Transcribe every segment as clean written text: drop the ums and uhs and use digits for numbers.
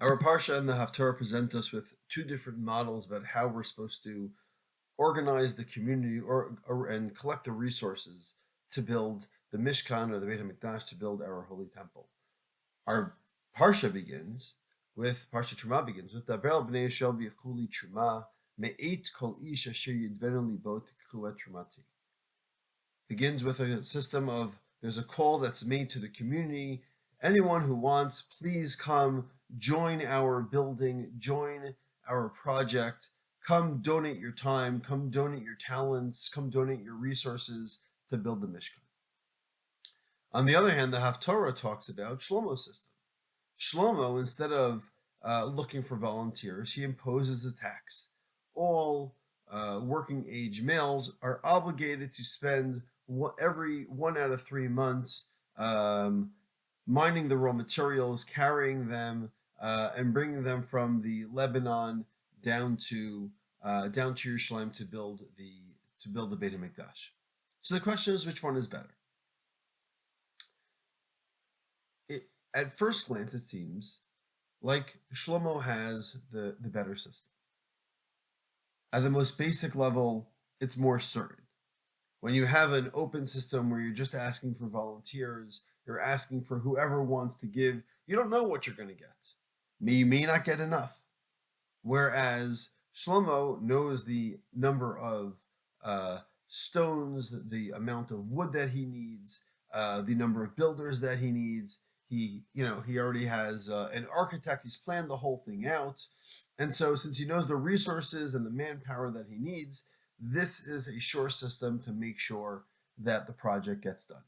Our Parsha and the Haftarah present us with two different models about how we're supposed to organize the community and collect the resources to build the Mishkan or the Beit HaMikdash, to build our holy temple. Our Parsha begins with, Parsha Teruma begins with, Daber b'nei Yisrael v'yichuli Teruma me'eit kol ish asher yidvenu libo tikchu et terumati. Begins with a system of, there's a call that's made to the community. Anyone who wants, please come join our building, join our project, come donate your time, come donate your talents, come donate your resources to build the Mishkan. On the other hand, the Haftarah talks about Shlomo's system. Shlomo, instead of looking for volunteers, he imposes a tax. All working age males are obligated to spend every 1 out of 3 months mining the raw materials, carrying them, and bringing them from the Lebanon down to Yerushalayim to build the Beit HaMikdash. So the question is, which one is better? At first glance, it seems like Shlomo has the better system. At the most basic level, it's more certain. When you have an open system where you're just asking for volunteers, you're asking for whoever wants to give, you don't know what you're going to get. You may not get enough. Whereas Shlomo knows the number of stones, the amount of wood that he needs, the number of builders that he needs. He already has an architect. He's planned the whole thing out. And so since he knows the resources and the manpower that he needs, this is a sure system to make sure that the project gets done.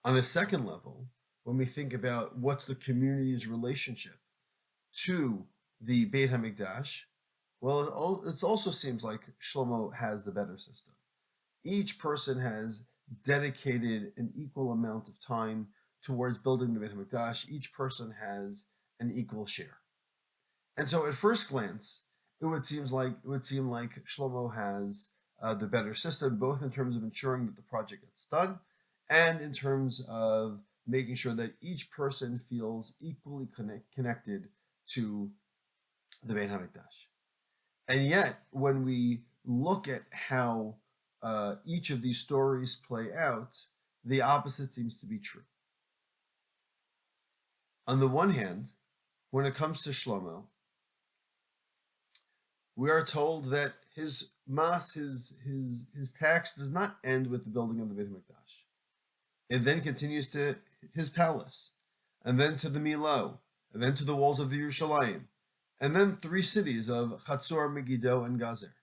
On a second level, when we think about what's the community's relationship to the Beit HaMikdash, well, it also seems like Shlomo has the better system. Each person has dedicated an equal amount of time towards building the Beit HaMikdash. Each person has an equal share. And so at first glance, it would seem like Shlomo has the better system, both in terms of ensuring that the project gets done and in terms of making sure that each person feels equally connected to the Beit HaMikdash. And yet, when we look at how each of these stories play out, the opposite seems to be true. On the one hand, when it comes to Shlomo, we are told that his tax does not end with the building of the Beit HaMikdash. It then continues to his palace, and then to the Milo, and then to the walls of the Yerushalayim, and then 3 cities of Chatzor, Megiddo, and Gazer.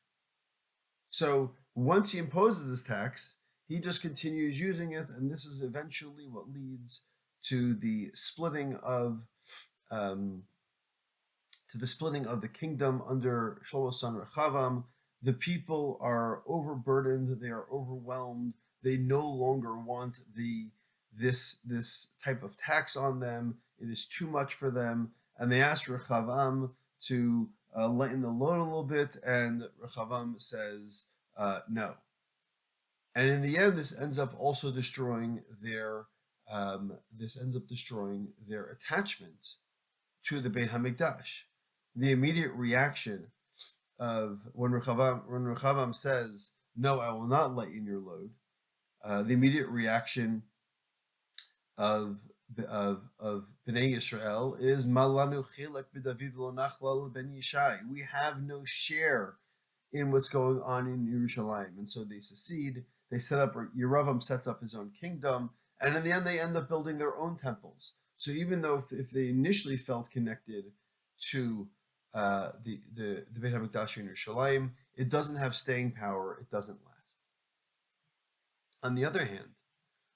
So once he imposes this tax, he just continues using it, and this is eventually what leads to the splitting of the kingdom under Shlomo's son Rechavam. The people are overburdened, they are overwhelmed, they no longer want this type of tax on them. It is too much for them, and they ask Rechavam to lighten the load a little bit, and Rechavam says no. And in the end, this ends up also destroying their attachment to the Beit HaMikdash. The immediate reaction of when Rechavam says, "No, I will not lighten your load," the immediate reaction of Bnei Yisrael is Malanu chilek b'David lo nachlal ben Yishai. We have no share in what's going on in Yerushalayim, and so they secede. They set up. Yeravam sets up his own kingdom, and in the end, they end up building their own temples. So even though if they initially felt connected to the Beit HaMikdash in Yerushalayim, it doesn't have staying power. It doesn't last. On the other hand,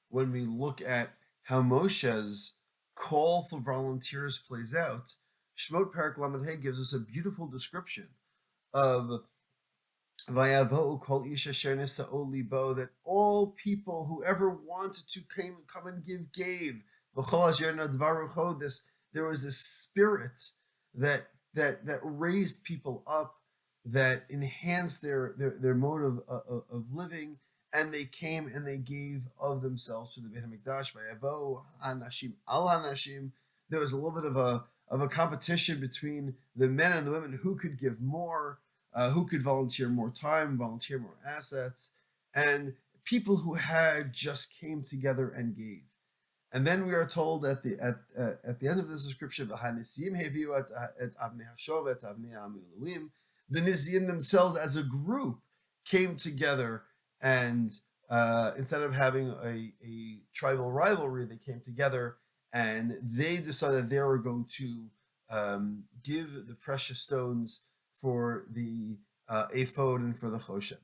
when we look at how Moshe's call for volunteers plays out, Shemot Perek Lamed Hey gives us a beautiful description of Vayavo kol ish asher nisa'o libo, that all people, whoever wanted to come and give, gave. There was this spirit that raised people up, that enhanced their mode of living, and they came and they gave of themselves to the Beit HaMikdash. Vayavo anashim al anashim. There was a little bit of of a competition between the men and the women, who could give more, who could volunteer more time, volunteer more assets, and people who had just came together and gave. And then we are told at the end of this description, the Niziim themselves as a group came together, and instead of having a tribal rivalry, they came together and they decided they were going to give the precious stones for the ephod and for the choshen.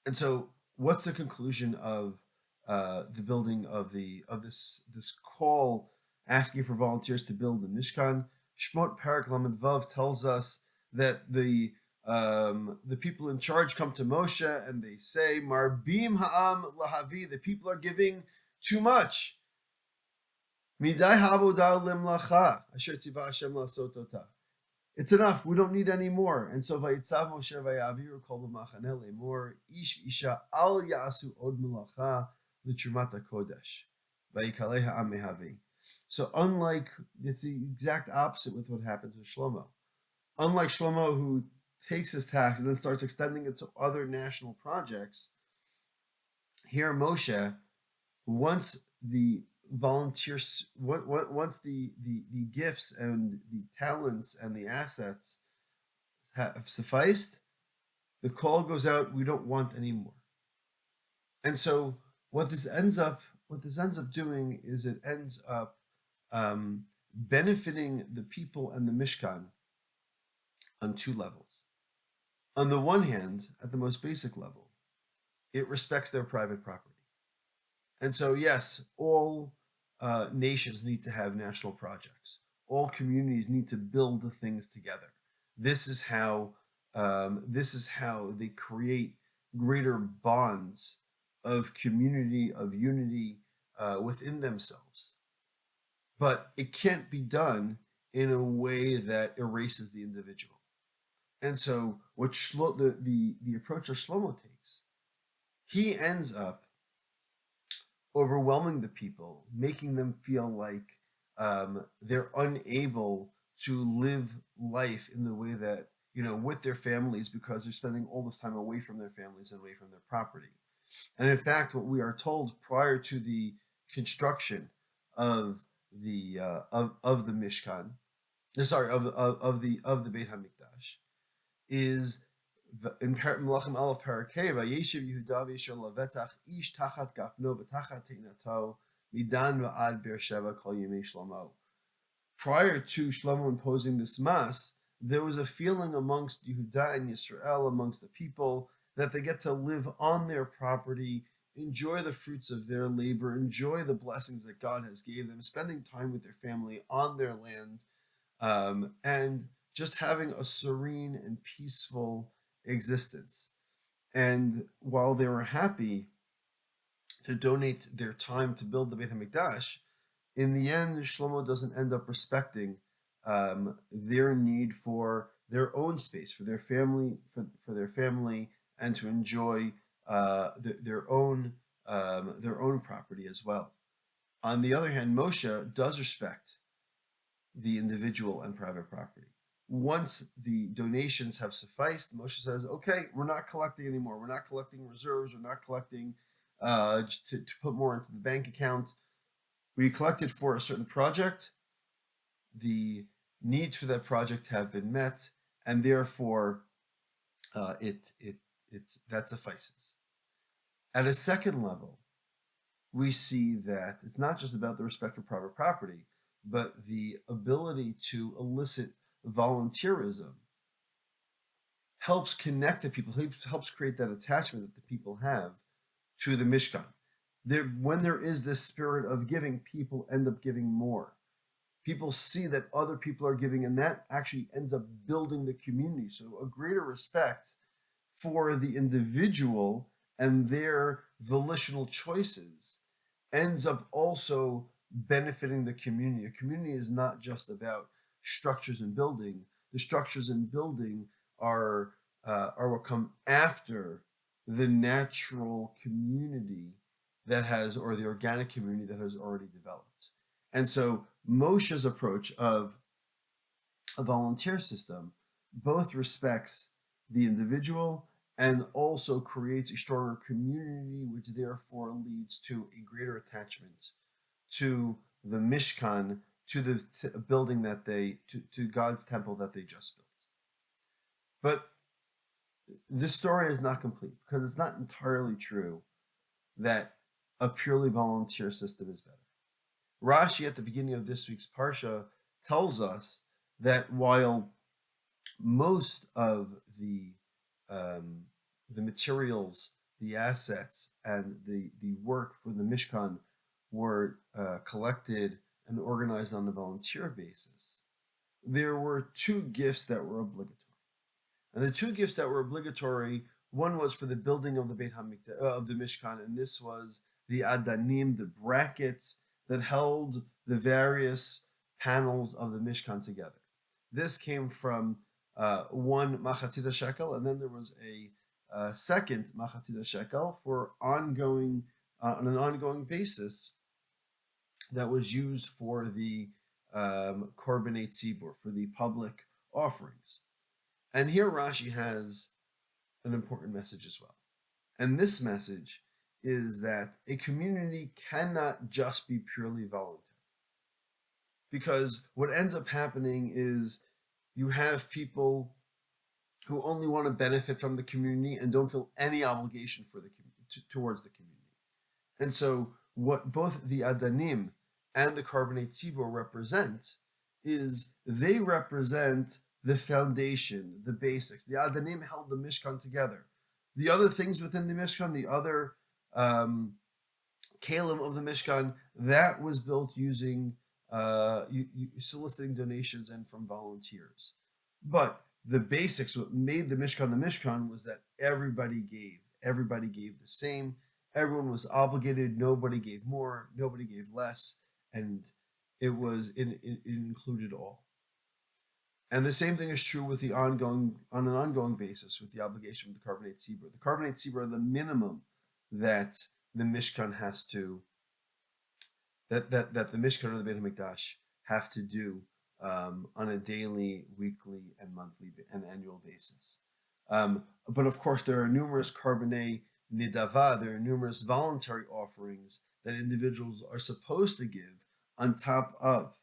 And so, what's the conclusion of the building of this call asking for volunteers to build the Mishkan? Shmot Parak Lamed Vav tells us that the people in charge come to Moshe and they say, Marbim ha'am lahavi, the people are giving too much. Midai ha'avodah limlacha asher tzivah Hashem la'asot otah. It's enough. We don't need any more. And so Vayitzav Moshe Vayaviru Kol B'Machaneh Lemor Ish Isha Al Yasu Od Melacha L'Trumat HaKodesh Vayikaleh Ha'am Mehavi. So it's the exact opposite with what happened to Shlomo. Unlike Shlomo, who takes his tax and then starts extending it to other national projects, here Moshe, once the volunteers, once the gifts and the talents and the assets have sufficed, the call goes out, we don't want any more. And so what this ends up doing is it ends up benefiting the people and the Mishkan on two levels. On the one hand, at the most basic level, it respects their private property. And so, yes, all nations need to have national projects. All communities need to build things together. This is how they create greater bonds of community, of unity within themselves. But it can't be done in a way that erases the individual. And so, what the approach that Shlomo takes, he ends up overwhelming the people, making them feel like they're unable to live life in the way that, with their families, because they're spending all this time away from their families and away from their property. And in fact, what we are told prior to the construction of the Mishkan, of the Beit Hamikdash, is in Melachim Aleph Parakei, Vayeshiv Yehuda v'Yisrael levetach ish tachat gafno v'tachat teinato midan v'ad Beersheva kol yemei Shlomo. Prior to Shlomo imposing this mas, there was a feeling amongst Yehuda and Yisrael, amongst the people, that they get to live on their property, enjoy the fruits of their labor, enjoy the blessings that God has gave them, spending time with their family on their land, and just having a serene and peaceful existence. And while they were happy to donate their time to build the Beit HaMikdash, in the end, Shlomo doesn't end up respecting their need for their own space, for their family, and to enjoy their own property as well. On the other hand, Moshe does respect the individual and private property. Once the donations have sufficed, Moshe says, okay, we're not collecting anymore. We're not collecting reserves. We're not collecting to put more into the bank account. We collected for a certain project. The needs for that project have been met, and therefore that suffices. At a second level, we see that it's not just about the respect for private property, but the ability to elicit volunteerism helps connect the people, helps create that attachment that the people have to the Mishkan. When there is this spirit of giving, people end up giving more. People see that other people are giving, and that actually ends up building the community. So a greater respect for the individual and their volitional choices ends up also benefiting the community. A community is not just about structures and building. The structures and building are what come after the natural community that has, or the organic community that has already developed. And so Moshe's approach of a volunteer system both respects the individual and also creates a stronger community, which therefore leads to a greater attachment to the Mishkan, to the building that to God's temple that they just built. But this story is not complete because it's not entirely true that a purely volunteer system is better. Rashi at the beginning of this week's Parsha tells us that while most of the materials, the assets, and the work for the Mishkan were collected and organized on a volunteer basis, there were two gifts that were obligatory. And the two gifts that were obligatory, one was for the building of the of the Mishkan, and this was the adanim, the brackets that held the various panels of the Mishkan together. This came from one machatzita shekel, and then there was a second machatzita shekel for ongoing on an ongoing basis that was used for the korbanei tzibur, for the public offerings. And here Rashi has an important message as well. And this message is that a community cannot just be purely voluntary. Because what ends up happening is you have people who only want to benefit from the community and don't feel any obligation for the towards the community. And so what both the adanim and the korbanei tzibur represent is they represent the foundation, the basics. The adanim held the Mishkan together. The other things within the Mishkan, the other kalim of the Mishkan, that was built using soliciting donations and from volunteers. But the basics, what made the Mishkan was that everybody gave. Everybody gave the same. Everyone was obligated. Nobody gave more. Nobody gave less. And it included all. And the same thing is true with on an ongoing basis with the obligation of the korbanei tzibur. The korbanei tzibur are the minimum that the Mishkan has to, that the Mishkan or the Beit HaMikdash have to do on a daily, weekly, and monthly and annual basis. But of course, there are numerous korbanei nidava, there are numerous voluntary offerings that individuals are supposed to give on top of.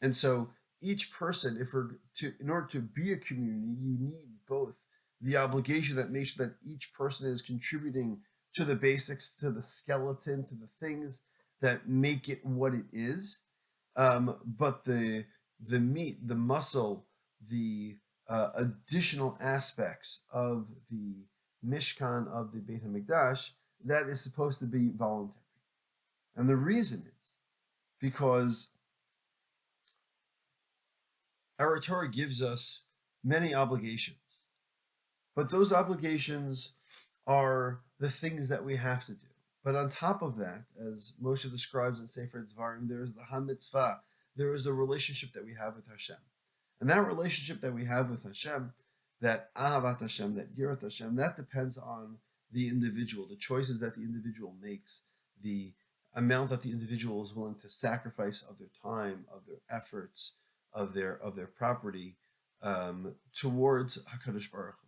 And so each person, in order to be a community, you need both the obligation that makes sure that each person is contributing to the basics, to the skeleton, to the things that make it what it is, but the meat, the muscle, the additional aspects of the Mishkan, of the Beit HaMikdash, that is supposed to be voluntary. And the reason is because our Torah gives us many obligations, but those obligations are the things that we have to do. But on top of that, as Moshe describes in Sefer Dvarim, there is the ha-mitzvah, there is the relationship that we have with Hashem. And that relationship that we have with Hashem, that ahavat Hashem, that yirat Hashem, that depends on the individual, the choices that the individual makes, the amount that the individual is willing to sacrifice of their time, of their efforts, of their property towards HaKadosh Baruch Hu.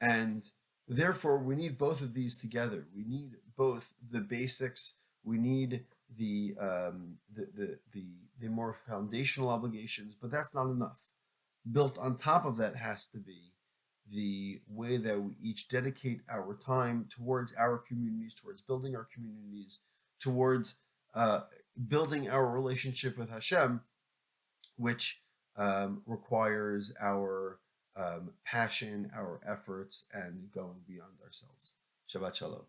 And therefore, we need both of these together. We need both the basics. We need the more foundational obligations, but that's not enough. Built on top of that has to be the way that we each dedicate our time towards our communities, towards building our communities, towards building our relationship with Hashem, which requires our passion, our efforts, and going beyond ourselves. Shabbat Shalom.